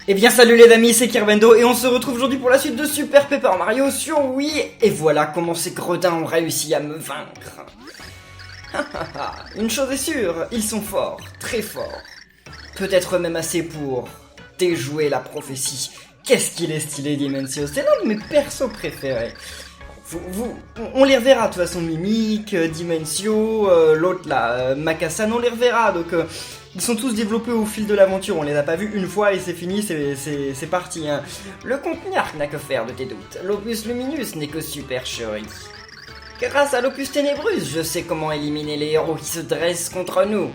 Eh bien salut les amis, c'est Kirbendo et on se retrouve aujourd'hui pour la suite de Super Paper Mario sur Wii. Et voilà comment ces gredins ont réussi à me vaincre. Une chose est sûre, ils sont forts, très forts. Peut-être même assez pour déjouer la prophétie. Qu'est-ce qu'il est stylé Dimensio, c'est l'un de mes persos préférés. On les reverra de toute façon, Mimic, Dimensio, l'autre là, Makasan, on les reverra donc... Ils sont tous développés au fil de l'aventure, on les a pas vus une fois et c'est fini, c'est parti. Hein. Le Contenark n'a que faire de tes doutes, l'Opus Luminus n'est que supercherie. Grâce à l'Opus Ténébrus, je sais comment éliminer les héros qui se dressent contre nous.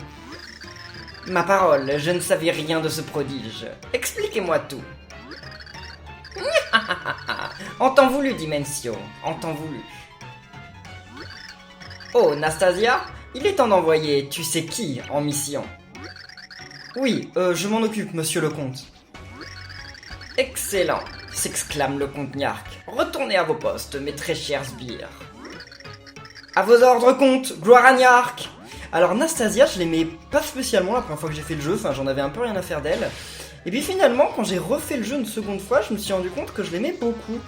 Ma parole, je ne savais rien de ce prodige. Expliquez-moi tout. En temps voulu, Dimensio, en temps voulu. Oh, Nastasia, il est temps d'envoyer tu sais qui en mission. Oui, je m'en occupe, monsieur le comte. Excellent, s'exclame le comte Niark. Retournez à vos postes, mes très chers sbires. À vos ordres, comte, gloire à Niark. Alors Nastasia, je l'aimais pas spécialement la première fois que j'ai fait le jeu, enfin j'en avais un peu rien à faire d'elle. Et puis finalement, quand j'ai refait le jeu une seconde fois, je me suis rendu compte que je l'aimais beaucoup.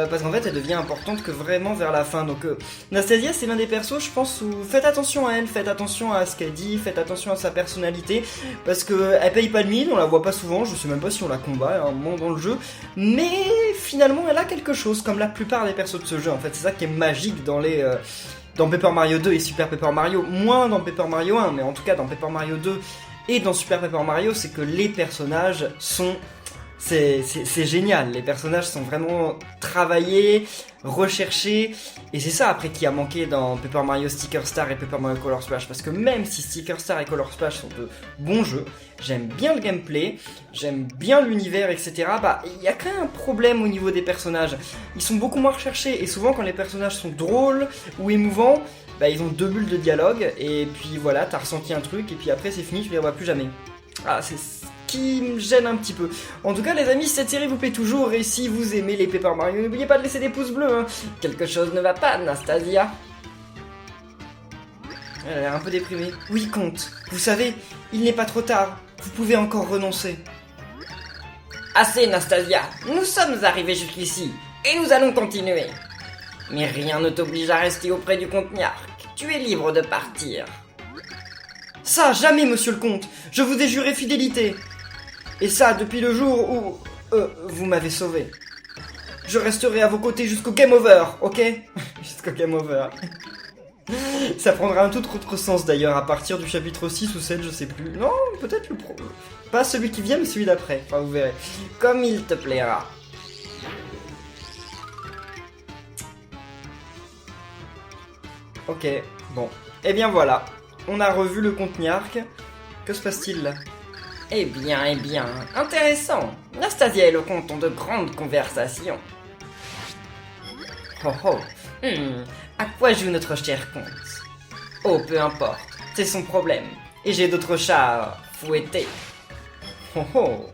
Parce qu'en fait, elle devient importante que vraiment vers la fin. Donc Nastasia, c'est l'un des persos, je pense, où faites attention à elle, faites attention à ce qu'elle dit, faites attention à sa personnalité. Parce qu'elle paye pas de mine, on la voit pas souvent, je sais même pas si on la combat à un moment dans le jeu. Mais finalement, elle a quelque chose, comme la plupart des persos de ce jeu. En fait, c'est ça qui est magique dans les... dans Paper Mario 2 et Super Paper Mario, moins dans Paper Mario 1, mais en tout cas dans Paper Mario 2 et dans Super Paper Mario, c'est que les personnages sont... C'est génial, les personnages sont vraiment travaillés, recherchés, et c'est ça après qui a manqué dans Paper Mario Sticker Star et Paper Mario Color Splash, parce que même si Sticker Star et Color Splash sont de bons jeux, j'aime bien le gameplay, j'aime bien l'univers, etc. Bah, il y a quand même un problème au niveau des personnages, ils sont beaucoup moins recherchés, et souvent quand les personnages sont drôles ou émouvants, bah ils ont deux bulles de dialogue, et puis voilà, t'as ressenti un truc, et puis après c'est fini, tu les revois plus jamais. Ah, c'est qui me gêne un petit peu. En tout cas les amis, cette série vous plaît toujours et si vous aimez les Paper Mario, n'oubliez pas de laisser des pouces bleus. Hein. Quelque chose ne va pas, Nastasia. Elle a l'air un peu déprimée. Oui, comte, vous savez, il n'est pas trop tard. Vous pouvez encore renoncer. Assez, Nastasia. Nous sommes arrivés jusqu'ici et nous allons continuer. Mais rien ne t'oblige à rester auprès du comte Niark. Tu es libre de partir. Ça, jamais, monsieur le comte. Je vous ai juré fidélité. Et ça, depuis le jour où... vous m'avez sauvé. Je resterai à vos côtés jusqu'au game over, ok? Jusqu'au game over. Ça prendra un tout autre sens d'ailleurs, à partir du chapitre 6 ou 7, je sais plus. Non, peut-être le pro... Pas celui qui vient, mais celui d'après. Enfin, vous verrez. Comme il te plaira. Ok, bon. Eh bien voilà. On a revu le comte Niark. Que se passe-t-il là? Eh bien, intéressant. Nastasia et le comte ont de grandes conversations. Oh oh, à quoi joue notre cher comte? Oh, peu importe, c'est son problème. Et j'ai d'autres chats à fouetter. Oh oh.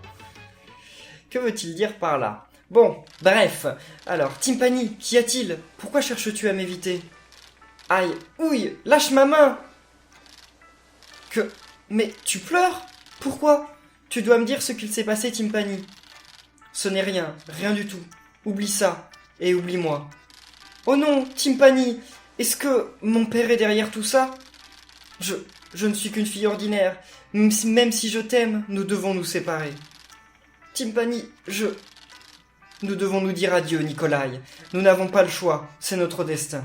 Que veut-il dire par là? Bon, bref. Alors, Timpani, qu'y a-t-il? Pourquoi cherches-tu à m'éviter? Aïe, ouille, lâche ma main! Que... Mais tu pleures? Pourquoi? Tu dois me dire ce qu'il s'est passé, Timpani. Ce n'est rien, rien du tout. Oublie ça, et oublie-moi. Oh non, Timpani, est-ce que mon père est derrière tout ça? Je ne suis qu'une fille ordinaire. Même si je t'aime, nous devons nous séparer. Timpani, Nous devons nous dire adieu, Nikolai. Nous n'avons pas le choix, c'est notre destin.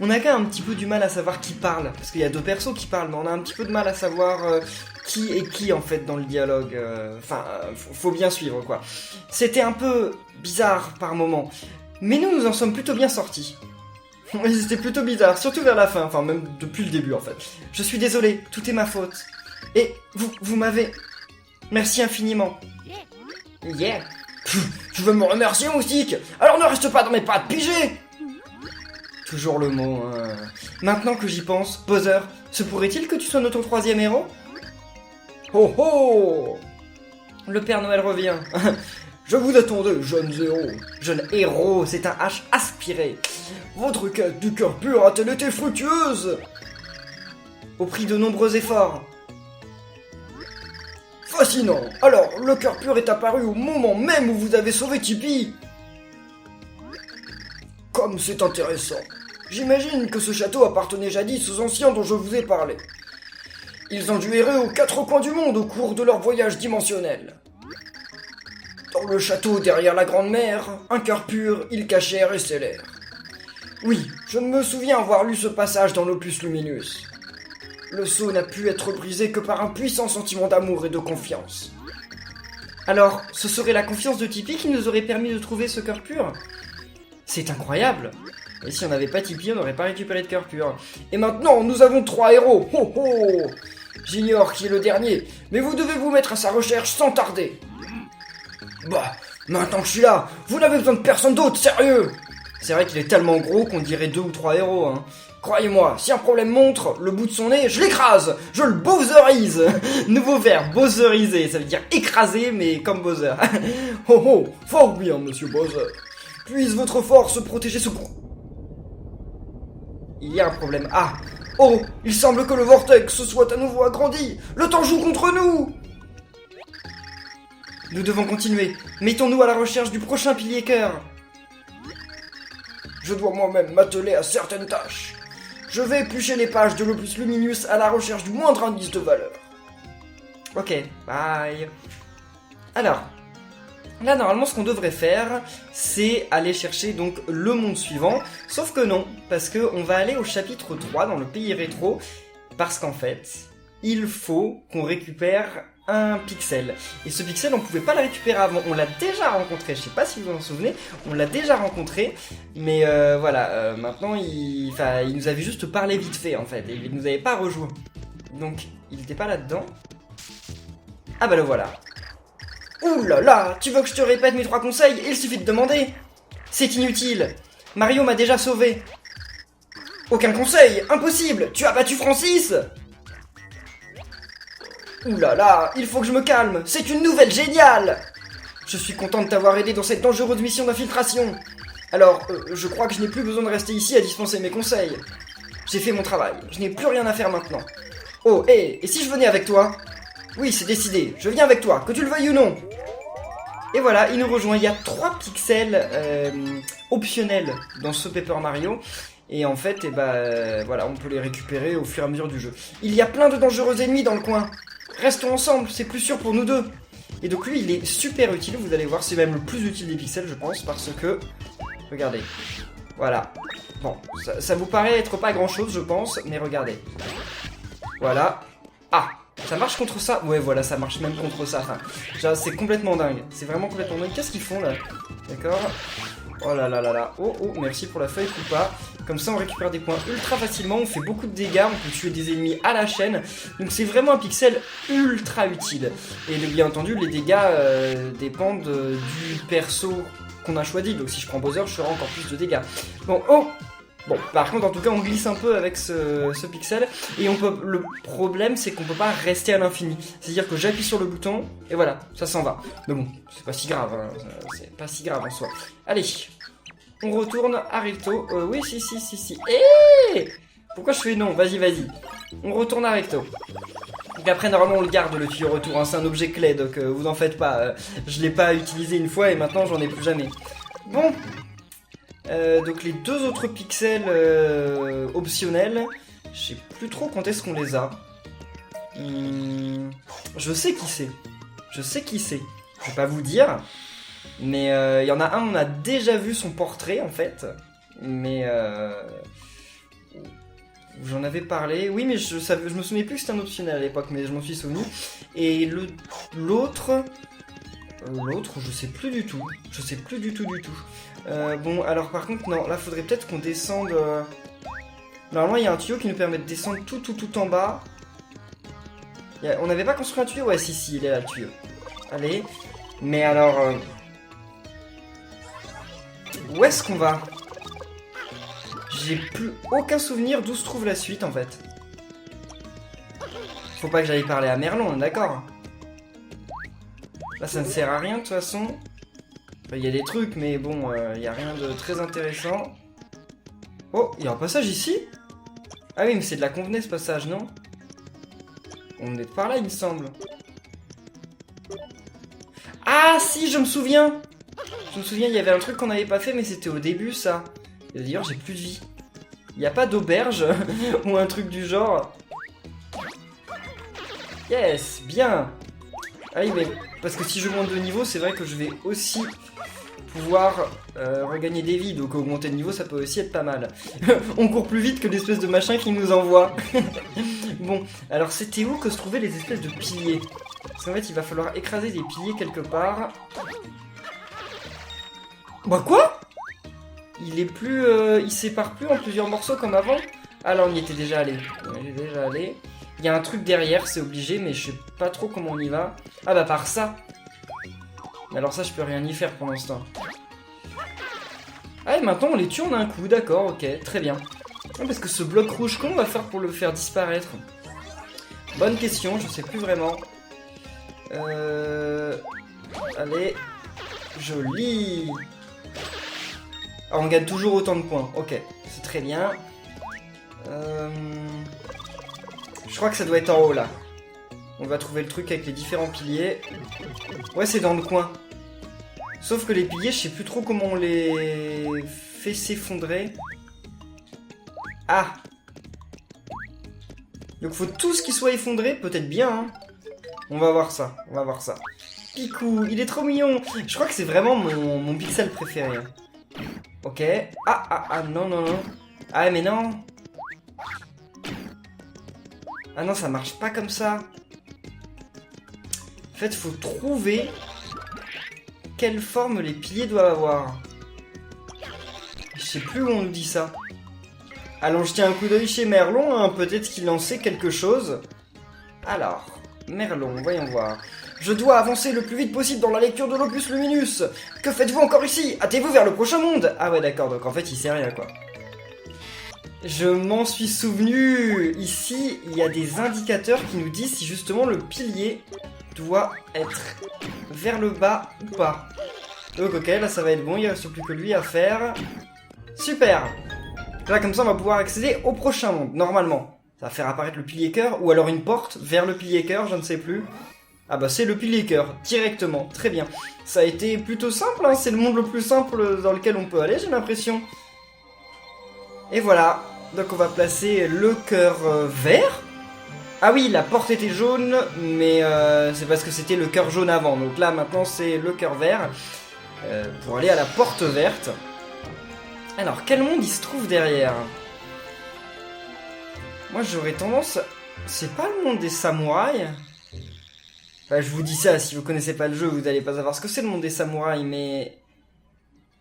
On a quand même un petit peu du mal à savoir qui parle, parce qu'il y a deux persos qui parlent, mais on a un petit peu de mal à savoir qui est qui en fait dans le dialogue. Enfin, faut bien suivre quoi. C'était un peu bizarre par moments, mais nous en sommes plutôt bien sortis. C'était plutôt bizarre, surtout vers la fin, enfin même depuis le début en fait. Je suis désolé, tout est ma faute. Et vous m'avez... Merci infiniment. Yeah. Tu veux me remercier, moustique? Alors ne reste pas dans mes pattes, pigé! Toujours le mot, hein. Maintenant que j'y pense, Bowser, se pourrait-il que tu sois notre troisième héros? Oh oh! Le Père Noël revient. Je vous attendais, jeunes héros. Jeune héros, c'est un H aspiré. Votre quête du cœur pur a-t-elle été fructueuse? Au prix de nombreux efforts. Fascinant. Alors, le cœur pur est apparu au moment même où vous avez sauvé Tipeee. Comme c'est intéressant. J'imagine que ce château appartenait jadis aux anciens dont je vous ai parlé. Ils ont dû errer aux quatre coins du monde au cours de leur voyage dimensionnel. Dans le château derrière la Grande Mer, un cœur pur, ils cachèrent et scellèrent. Oui, je me souviens avoir lu ce passage dans l'Opus Luminus. Le sceau n'a pu être brisé que par un puissant sentiment d'amour et de confiance. Alors, ce serait la confiance de Tipeee qui nous aurait permis de trouver ce cœur pur? C'est incroyable! Et si on n'avait pas Tipeee, on n'aurait pas récupéré de cœur pur. Et maintenant, nous avons 3 héros. Ho ho! J'ignore qui est le dernier, mais vous devez vous mettre à sa recherche sans tarder. Bah, maintenant que je suis là, vous n'avez besoin de personne d'autre, sérieux! C'est vrai qu'il est tellement gros qu'on dirait 2 ou 3 héros, hein. Croyez-moi, si un problème montre le bout de son nez, je l'écrase! Je le bowserise! Nouveau verbe, bowseriser, ça veut dire écraser, mais comme Bowser. Oh oh, fort bien, monsieur Bowser. Puisse votre force protéger ce... Il y a un problème. Ah! Oh, il semble que le vortex se soit à nouveau agrandi. Le temps joue contre nous! Nous devons continuer. Mettons-nous à la recherche du prochain pilier cœur. Je dois moi-même m'atteler à certaines tâches. Je vais éplucher les pages de l'Opus Luminus à la recherche du moindre indice de valeur. Ok, bye. Alors, là normalement ce qu'on devrait faire, c'est aller chercher donc le monde suivant. Sauf que non, parce que on va aller au chapitre 3 dans le pays rétro. Parce qu'en fait, il faut qu'on récupère un pixel. Et ce pixel, on pouvait pas le récupérer avant. On l'a déjà rencontré, je sais pas si vous vous en souvenez. On l'a déjà rencontré. Mais voilà, maintenant, il nous avait juste parlé vite fait, en fait. Et il nous avait pas rejoint. Donc, il était pas là-dedans. Ah bah le voilà. Ouh là là, tu veux que je te répète mes 3 conseils? Il suffit de demander. C'est inutile. Mario m'a déjà sauvé. Aucun conseil, impossible. Tu as battu Francis. Ouh là là, il faut que je me calme, c'est une nouvelle géniale! Je suis content de t'avoir aidé dans cette dangereuse mission d'infiltration. Alors, je crois que je n'ai plus besoin de rester ici à dispenser mes conseils. J'ai fait mon travail, je n'ai plus rien à faire maintenant. Oh, hé, et si je venais avec toi? Oui, c'est décidé, je viens avec toi, que tu le veuilles ou non. Et voilà, il nous rejoint, il y a 3 pixels optionnels dans ce Paper Mario. Et en fait, voilà, on peut les récupérer au fur et à mesure du jeu. Il y a plein de dangereux ennemis dans le coin. Restons ensemble, c'est plus sûr pour nous deux. Et donc lui, il est super utile, vous allez voir, c'est même le plus utile des pixels, je pense, parce que... Regardez. Voilà. Bon, ça vous paraît être pas grand-chose, je pense, mais regardez. Voilà. Ah, ça marche contre ça? Ouais, voilà, ça marche même contre ça. Enfin, c'est complètement dingue. C'est vraiment complètement dingue. Qu'est-ce qu'ils font, là? D'accord. Oh là là là là. Oh, oh, merci pour la feuille coupa. Comme ça, on récupère des points ultra facilement. On fait beaucoup de dégâts. On peut tuer des ennemis à la chaîne. Donc, c'est vraiment un pixel ultra utile. Et bien entendu, les dégâts dépendent du perso qu'on a choisi. Donc, si je prends Bowser, je ferai encore plus de dégâts. Bon, oh! Bon, par contre, en tout cas, on glisse un peu avec ce pixel. Et on peut. Le problème, c'est qu'on peut pas rester à l'infini. C'est-à-dire que j'appuie sur le bouton, et voilà, ça s'en va. Mais bon, c'est pas si grave, hein, c'est pas si grave en soi. Allez, on retourne à Recto. Oui, si. Pourquoi je fais non? Vas-y. On retourne à Recto. Donc après, normalement, on le garde, le tuyau retour, hein, c'est un objet clé, donc vous en faites pas. Je l'ai pas utilisé une fois, et maintenant, j'en ai plus jamais. Bon. Donc les 2 autres pixels optionnels, je sais plus trop quand est-ce qu'on les a. Je sais qui c'est. Je vais pas vous dire. Mais il y en a un, on a déjà vu son portrait en fait. Mais j'en avais parlé. Oui, mais je me souvenais plus que c'était un optionnel à l'époque, mais je m'en suis souvenu. Et l'autre, je sais plus du tout. Bon, alors par contre, non, là faudrait peut-être qu'on descende. Normalement, il y a un tuyau qui nous permet de descendre tout en bas. On n'avait pas construit un tuyau? Ouais, si, il est là le tuyau. Allez. Mais alors. Où est-ce qu'on va? J'ai plus aucun souvenir d'où se trouve la suite en fait. Faut pas que j'aille parler à Merlon, on est d'accord? Là, ça ne sert à rien de toute façon. Il y a des trucs, mais bon, il n'y a rien de très intéressant. Oh, il y a un passage ici? Ah oui, mais c'est de la convenée ce passage, non? On est par là, il me semble. Ah si, je me souviens. Je me souviens, il y avait un truc qu'on n'avait pas fait, mais c'était au début, ça. Et d'ailleurs, j'ai plus de vie. Il n'y a pas d'auberge ou un truc du genre. Yes, bien. Ah oui, mais parce que si je monte de niveau, c'est vrai que je vais aussi pouvoir regagner des vies. Donc augmenter de niveau, ça peut aussi être pas mal. On court plus vite que l'espèce de machin qui nous envoie. Bon, alors c'était où que se trouvaient les espèces de piliers? Parce qu'en fait, il va falloir écraser des piliers quelque part. Bah quoi? Il est plus... il sépare plus en plusieurs morceaux comme avant? Ah là, on y était déjà allé. On y était déjà allé. Il y a un truc derrière, c'est obligé, mais je sais pas trop comment on y va. Ah bah par ça. Mais alors ça, je peux rien y faire pour l'instant. Ah et maintenant on les tue en un coup, d'accord, ok, très bien. Ah, parce que ce bloc rouge, comment on va faire pour le faire disparaître? Bonne question, je sais plus vraiment. Allez. Joli. Ah, on gagne toujours autant de points, ok, c'est très bien. Je crois que ça doit être en haut là. On va trouver le truc avec les différents piliers. Ouais, c'est dans le coin. Sauf que les piliers, je sais plus trop comment on les fait s'effondrer. Ah! Donc faut tous qu'ils soient effondrés, peut-être bien, hein. On va voir ça, on va voir ça. Picou, il est trop mignon. Je crois que c'est vraiment mon pixel préféré. Ok. Ah, non, non, non. Ah, mais non. Ah non, ça marche pas comme ça. En fait, faut trouver quelle forme les piliers doivent avoir. Je sais plus où on nous dit ça. Allons jeter un coup d'œil chez Merlon, hein. Peut-être qu'il en sait quelque chose. Alors, Merlon, voyons voir. Je dois avancer le plus vite possible dans la lecture de l'Opus Luminus. Que faites-vous encore ici? Hâtez-vous vers le prochain monde. Ah ouais, d'accord, donc en fait, il sait rien, quoi. Je m'en suis souvenu. Ici, il y a des indicateurs qui nous disent si justement le pilier doit être vers le bas ou pas. Donc ok, là ça va être bon, il ne reste plus que lui à faire. Super. Là comme ça on va pouvoir accéder au prochain monde, normalement. Ça va faire apparaître le pilier cœur, ou alors une porte vers le pilier cœur, je ne sais plus. Ah bah c'est le pilier cœur, directement, très bien. Ça a été plutôt simple, hein, c'est le monde le plus simple dans lequel on peut aller, j'ai l'impression. Et voilà, donc on va placer le cœur vert. Ah oui, la porte était jaune, mais c'est parce que c'était le cœur jaune avant. Donc là, maintenant, c'est le cœur vert pour aller à la porte verte. Alors, quel monde il se trouve derrière? Moi, j'aurais tendance... C'est pas le monde des samouraïs? Enfin, je vous dis ça, si vous connaissez pas le jeu, vous allez pas savoir ce que c'est le monde des samouraïs, mais...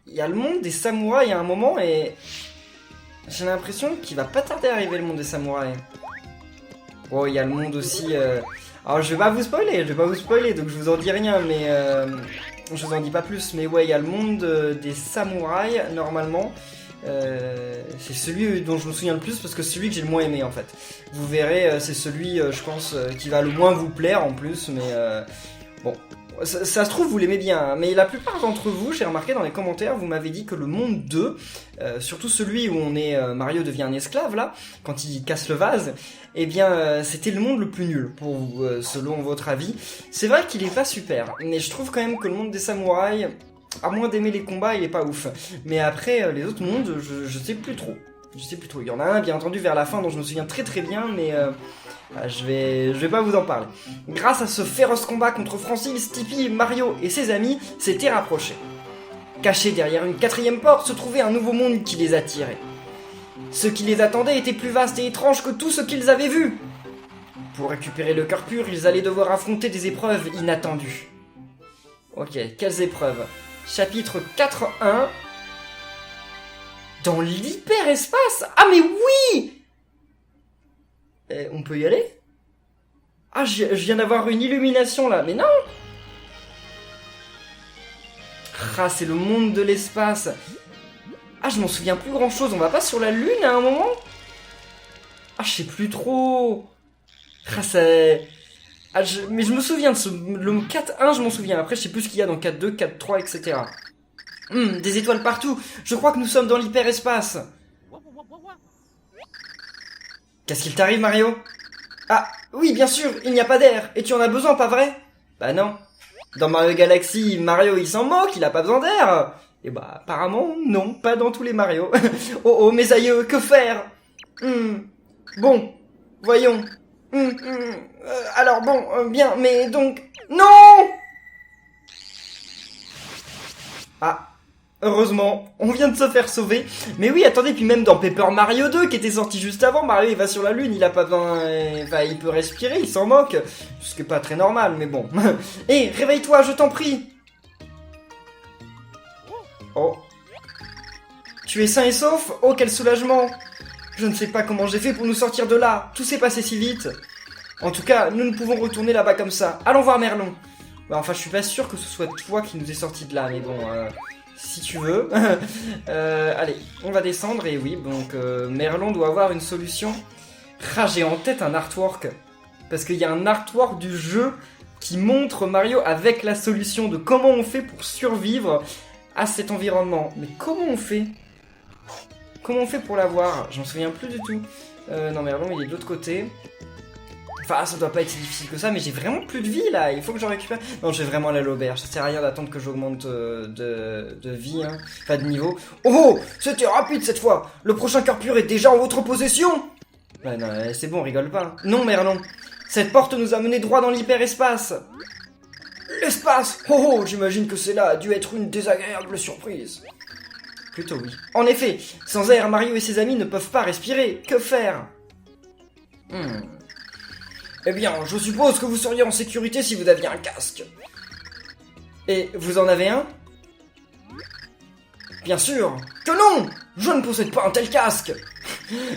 Il y a le monde des samouraïs à un moment, et... J'ai l'impression qu'il va pas tarder à arriver le monde des samouraïs. Oh, il y a le monde aussi... Alors, je vais pas vous spoiler, donc je vous en dis rien, mais... Je vous en dis pas plus, mais ouais, il y a le monde des samouraïs, normalement. C'est celui dont je me souviens le plus, parce que c'est celui que j'ai le moins aimé, en fait. Vous verrez, c'est celui, je pense, qui va le moins vous plaire, en plus, mais... Bon, ça se trouve, vous l'aimez bien, hein, mais la plupart d'entre vous, j'ai remarqué dans les commentaires, vous m'avez dit que le monde 2, surtout celui où on est Mario devient un esclave, là, quand il casse le vase, eh bien, c'était le monde le plus nul, pour vous, selon votre avis. C'est vrai qu'il est pas super, mais je trouve quand même que le monde des samouraïs, à moins d'aimer les combats, il est pas ouf. Mais après, les autres mondes, je sais plus trop. Je sais plus trop. Il y en a un, bien entendu, vers la fin, dont je me souviens très très bien, mais... je vais pas vous en parler. Grâce à ce féroce combat contre Francis, Tippy, Mario et ses amis s'étaient rapprochés. Caché derrière une quatrième porte se trouvait un nouveau monde qui les attirait. Ce qui les attendait était plus vaste et étrange que tout ce qu'ils avaient vu. Pour récupérer le cœur pur, ils allaient devoir affronter des épreuves inattendues. Ok, quelles épreuves? Chapitre 4.1. Dans l'hyperespace? Ah mais oui! On peut y aller? Ah, je viens d'avoir une illumination là, mais non! Ah, c'est le monde de l'espace. Ah, je m'en souviens plus grand chose, on va pas sur la lune à un moment? Ah, je sais plus trop. Ah, c'est... Ah, mais je me souviens de le 4.1, je m'en souviens. Après, je sais plus ce qu'il y a dans 4.2, 4.3, etc. Des étoiles partout. Je crois que nous sommes dans l'hyperespace. Qu'est-ce qu'il t'arrive, Mario? Ah, oui, bien sûr, il n'y a pas d'air. Et tu en as besoin, pas vrai? Bah non. Dans Mario Galaxy, Mario il s'en moque, il a pas besoin d'air. Et bah apparemment non, pas dans tous les Mario. Oh oh mes aïeux, que faire? Bon, voyons. Alors bon, bien, mais donc... Non! Ah, heureusement, on vient de se faire sauver. Mais oui, attendez, puis même dans Paper Mario 2, qui était sorti juste avant, Mario il va sur la lune, il a pas besoin... Enfin, il peut respirer, il s'en moque. Ce qui est pas très normal, mais bon. Hé, réveille-toi, je t'en prie. Oh. Tu es sain et sauf? Oh, quel soulagement. Je ne sais pas comment j'ai fait pour nous sortir de là. Tout s'est passé si vite. En tout cas, nous ne pouvons retourner là-bas comme ça. Allons voir Merlon. Bah, enfin, je suis pas sûr que ce soit toi qui nous est sorti de là, mais bon, si tu veux. Allez, on va descendre, et oui, donc Merlon doit avoir une solution. Ah, j'ai en tête un artwork. Parce qu'il y a un artwork du jeu qui montre Mario avec la solution de comment on fait pour survivre à cet environnement. Mais comment on fait? Comment on fait pour l'avoir? J'en souviens plus du tout. Non, Merlon, il est de l'autre côté. Enfin, ça doit pas être si difficile que ça, mais j'ai vraiment plus de vie là, il faut que j'en récupère. Non, je vais vraiment aller à l'auberge, ça sert à rien d'attendre que j'augmente de vie, hein. Enfin de niveau. Oh, c'était rapide cette fois. Le prochain cœur pur est déjà en votre possession. Bah non, c'est bon, rigole pas. Non, Merlon, cette porte nous a mené droit dans l'hyperespace. L'espace. Oh, j'imagine que cela a dû être une désagréable surprise. Plutôt oui. En effet, sans air, Mario et ses amis ne peuvent pas respirer. Que faire? Eh bien, je suppose que vous seriez en sécurité si vous aviez un casque. Et vous en avez un? Bien sûr que non! Je ne possède pas un tel casque.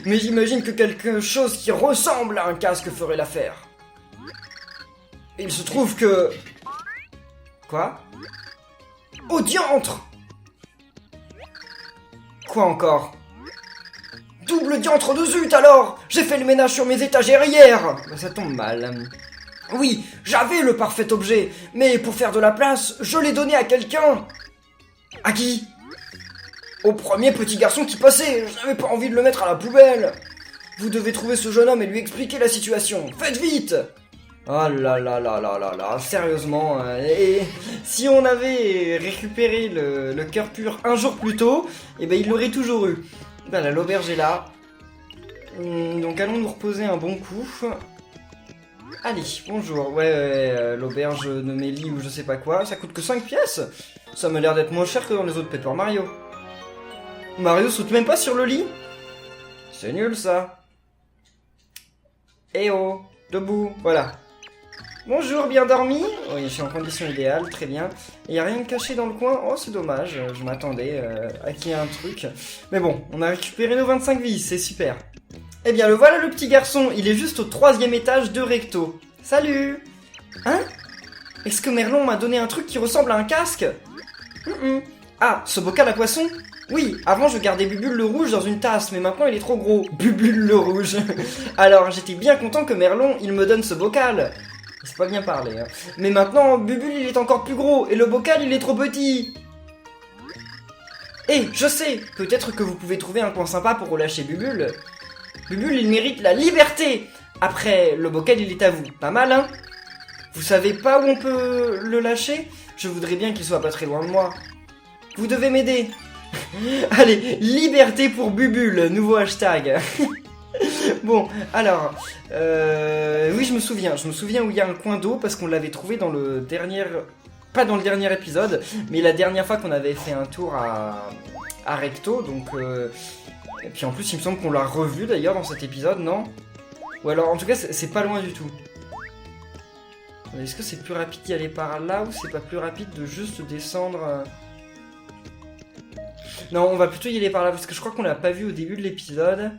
Mais j'imagine que quelque chose qui ressemble à un casque ferait l'affaire. Il se trouve que... Quoi? Au diantre! Quoi encore? Double diantre de zut alors! J'ai fait le ménage sur mes étagères hier! Bah, ça tombe mal. Oui, j'avais le parfait objet, mais pour faire de la place, je l'ai donné à quelqu'un. À qui? Au premier petit garçon qui passait, je n'avais pas envie de le mettre à la poubelle. Vous devez trouver ce jeune homme et lui expliquer la situation. Faites vite! Oh là là là là là là, sérieusement, et si on avait récupéré le cœur pur un jour plus tôt, eh ben il l'aurait toujours eu. Voilà, l'auberge est là. Donc allons nous reposer un bon coup. Allez, bonjour. Ouais, l'auberge de Mélie ou je sais pas quoi, ça coûte que 5 pièces. Ça m'a l'air d'être moins cher que dans les autres Paper Mario. Mario saute même pas sur le lit. C'est nul ça. Eh oh, debout, voilà. Bonjour, bien dormi? Oui, je suis en condition idéale, très bien. Il n'y a rien de caché dans le coin? Oh, c'est dommage, je m'attendais à qu'il y ait un truc. Mais bon, on a récupéré nos 25 vies, c'est super. Eh bien, le voilà le petit garçon, il est juste au 3e étage de Recto. Salut! Hein? Est-ce que Merlon m'a donné un truc qui ressemble à un casque? Ah, ce bocal à poisson? Oui, avant je gardais Bubule le rouge dans une tasse, mais maintenant il est trop gros. Bubule le rouge. Alors j'étais bien content que Merlon, il me donne ce bocal. C'est pas bien parlé, hein. Mais maintenant, Bubule il est encore plus gros, et le bocal il est trop petit. Eh, je sais, peut-être que vous pouvez trouver un coin sympa pour relâcher Bubule. Bubule il mérite la liberté. Après, le bocal il est à vous, pas mal hein? Vous savez pas où on peut le lâcher? Je voudrais bien qu'il soit pas très loin de moi. Vous devez m'aider. Allez, liberté pour Bubule, nouveau hashtag. Bon, alors, oui, je me souviens où il y a un coin d'eau parce qu'on l'avait trouvé dans le dernier, pas dans le dernier épisode, mais la dernière fois qu'on avait fait un tour à Recto, donc, et puis en plus il me semble qu'on l'a revu d'ailleurs dans cet épisode, non? Ou alors, en tout cas, c'est pas loin du tout. Est-ce que c'est plus rapide d'y aller par là ou c'est pas plus rapide de juste descendre Non, on va plutôt y aller par là parce que je crois qu'on l'a pas vu au début de l'épisode.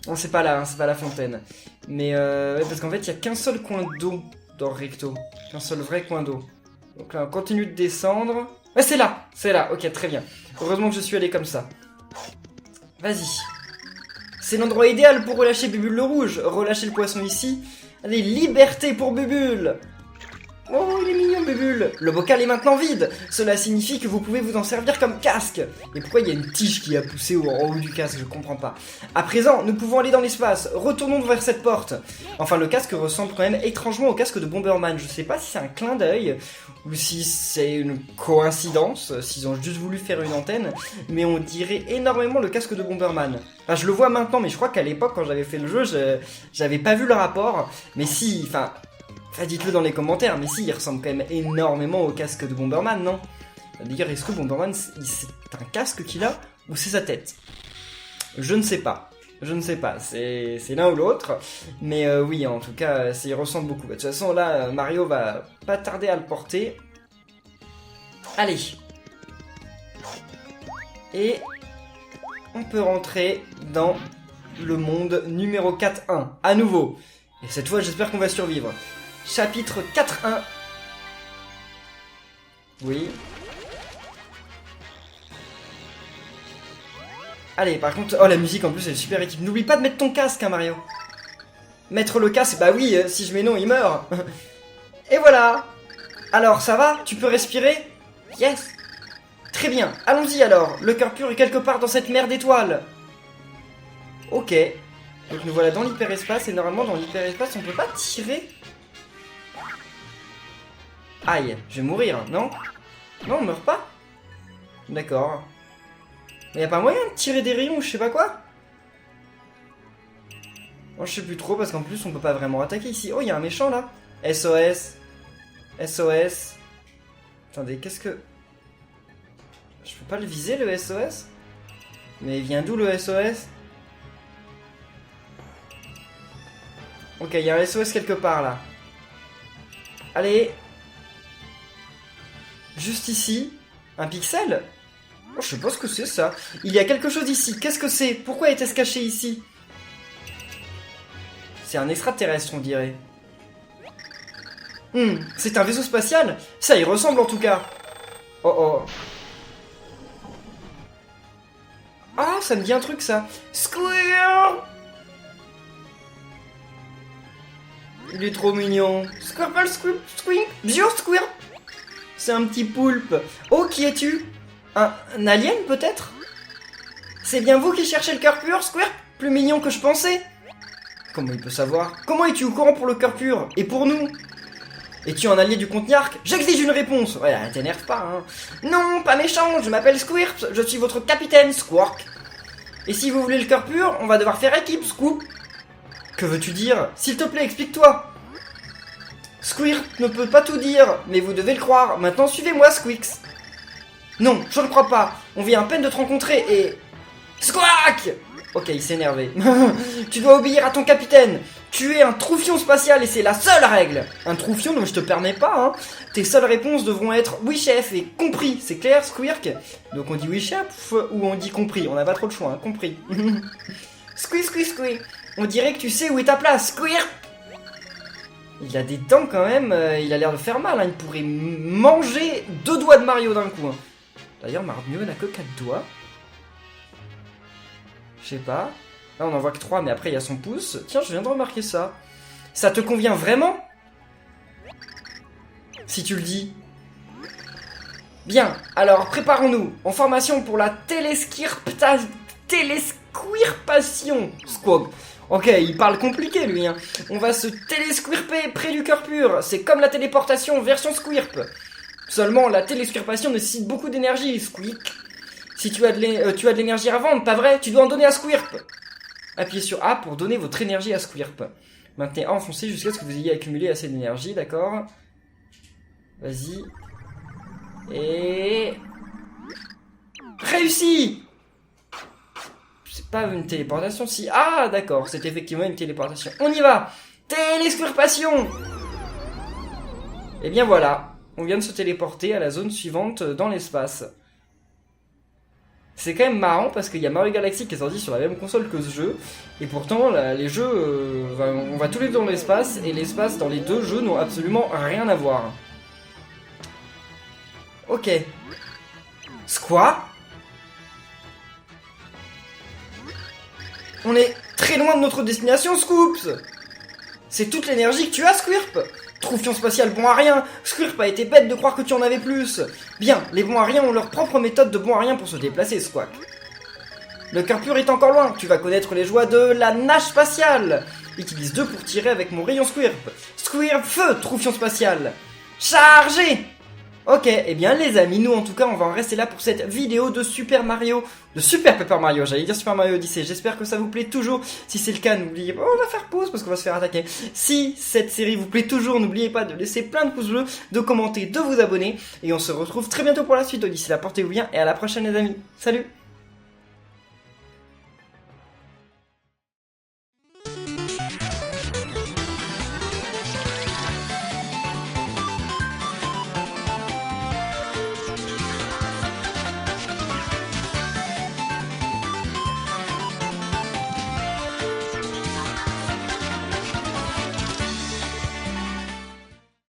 Non, c'est pas là, hein, c'est pas la fontaine. Mais ouais, parce qu'en fait, il y a qu'un seul coin d'eau dans Recto. Qu'un seul vrai coin d'eau. Donc là, on continue de descendre. Ouais, c'est là, ok, très bien. Heureusement que je suis allé comme ça. Vas-y. C'est l'endroit idéal pour relâcher Bubule le rouge. Relâcher le poisson ici. Allez, liberté pour Bubule. Oh, il est mignon, Bubule. Le bocal est maintenant vide. Cela signifie que vous pouvez vous en servir comme casque. Et pourquoi il y a une tige qui a poussé en haut du casque? Je comprends pas. À présent, nous pouvons aller dans l'espace. Retournons vers cette porte. Enfin, le casque ressemble quand même étrangement au casque de Bomberman. Je sais pas si c'est un clin d'œil ou si c'est une coïncidence, s'ils ont juste voulu faire une antenne, mais on dirait énormément le casque de Bomberman. Enfin, je le vois maintenant, mais je crois qu'à l'époque, quand j'avais fait le jeu, j'avais pas vu le rapport. Mais si, enfin, dites-le dans les commentaires, mais si, il ressemble quand même énormément au casque de Bomberman, non? D'ailleurs, est-ce que Bomberman, c'est un casque qu'il a, ou c'est sa tête? Je ne sais pas. Je ne sais pas, c'est l'un ou l'autre, mais oui, en tout cas, il ressemble beaucoup. De toute façon, là, Mario va pas tarder à le porter. Allez. Et on peut rentrer dans le monde numéro 4.1, à nouveau. Et cette fois, j'espère qu'on va survivre. Chapitre 4.1. Oui. Allez, par contre... Oh, la musique, en plus, elle est super équipe. N'oublie pas de mettre ton casque, hein, Mario. Mettre le casque, bah oui, si je mets non, il meurt. Et voilà. Alors, ça va? Tu peux respirer? Yes. Très bien. Allons-y, alors. Le cœur pur est quelque part dans cette mer d'étoiles. Ok. Donc, nous voilà dans l'hyperespace. Et normalement, dans l'hyperespace, on peut pas tirer. Aïe, je vais mourir, non? Non, on meurt pas? D'accord. Mais y a pas moyen de tirer des rayons ou je sais pas quoi? Oh, je sais plus trop parce qu'en plus on peut pas vraiment attaquer ici. Oh, il y a un méchant là. SOS. SOS. Attendez, qu'est-ce que... Je peux pas le viser le SOS? Mais il vient d'où le SOS? Ok, il y a un SOS quelque part là. Allez. Juste ici. Un pixel? Oh, je sais pas ce que c'est ça. Il y a quelque chose ici. Qu'est-ce que c'est? Pourquoi était-ce caché ici? C'est un extraterrestre, on dirait. C'est un vaisseau spatial? Ça y ressemble en tout cas. Oh oh. Ah, ça me dit un truc ça. Squirrel! Il est trop mignon. Squirtle, squink, bio squirrel. C'est un petit poulpe. Oh, qui es-tu? Un alien peut-être? C'est bien vous qui cherchez le cœur pur, Squirt? Plus mignon que je pensais. Comment il peut savoir? Comment es-tu au courant pour le cœur pur? Et pour nous? Es-tu un allié du Contenark? J'exige une réponse. Ouais, t'énerve pas, hein. Non, pas méchant, je m'appelle Squirt, je suis votre capitaine, Squark. Et si vous voulez le cœur pur, on va devoir faire équipe, Scoop. Que veux-tu dire? S'il te plaît, explique-toi. Squirt ne peut pas tout dire, mais vous devez le croire. Maintenant, suivez-moi, Squix. Non, je ne crois pas. On vient à peine de te rencontrer et... Squawk! Ok, il s'est énervé. Tu dois obéir à ton capitaine. Tu es un troufion spatial et c'est la seule règle. Un troufion, donc je te permets pas, hein. Tes seules réponses devront être oui chef et compris. C'est clair, Squirk? Donc on dit oui chef ou on dit compris? On n'a pas trop de choix, hein. Compris. Squee. On dirait que tu sais où est ta place, Squirk. Il a des dents quand même. Il a l'air de faire mal, hein. Il pourrait manger 2 doigts de Mario d'un coup, hein. D'ailleurs, Mario n'a que 4 doigts. Je sais pas. Là, on en voit que 3, mais après, il y a son pouce. Tiens, je viens de remarquer ça. Ça te convient vraiment? Si tu le dis. Bien, alors, préparons-nous. En formation pour la télésquirpation. Squog. Ok, il parle compliqué, lui, hein. On va se télésquirper près du cœur pur. C'est comme la téléportation version squirp. Seulement, la télésquirpation nécessite beaucoup d'énergie, Squeak. Si tu as de l'énergie à vendre, pas vrai? Tu dois en donner à Squirp. Appuyez sur A pour donner votre énergie à Squirp. Maintenez A enfoncé jusqu'à ce que vous ayez accumulé assez d'énergie, d'accord? Vas-y. Et... Réussi! C'est pas une téléportation, si... Ah, d'accord, c'est effectivement une téléportation. On y va! Télésquirpation! Et bien voilà. On vient de se téléporter à la zone suivante dans l'espace. C'est quand même marrant parce qu'il y a Mario Galaxy qui est sorti sur la même console que ce jeu. Et pourtant, là, les jeux, on va tous les deux dans l'espace. Et l'espace dans les deux jeux n'ont absolument rien à voir. Ok. Quoi? On est très loin de notre destination, Scoops. C'est toute l'énergie que tu as, Squirp. Troufion spatial bon à rien. Squirp a été bête de croire que tu en avais plus. Bien, les bons à rien ont leur propre méthode de bon à rien pour se déplacer, Squawk. Le cœur pur est encore loin. Tu vas connaître les joies de la nage spatiale. Utilise 2 pour tirer avec mon rayon Squirp. Squirp, feu, Troufion spatial. Chargé. Ok, eh bien les amis, nous en tout cas on va en rester là pour cette vidéo de Super Paper Mario, j'allais dire Super Mario Odyssey. J'espère que ça vous plaît toujours. Si c'est le cas, n'oubliez pas, on va faire pause parce qu'on va se faire attaquer. Si cette série vous plaît toujours, n'oubliez pas de laisser plein de pouces bleus, de commenter, de vous abonner. Et on se retrouve très bientôt pour la suite. D'ici là, portez-vous bien et à la prochaine les amis. Salut!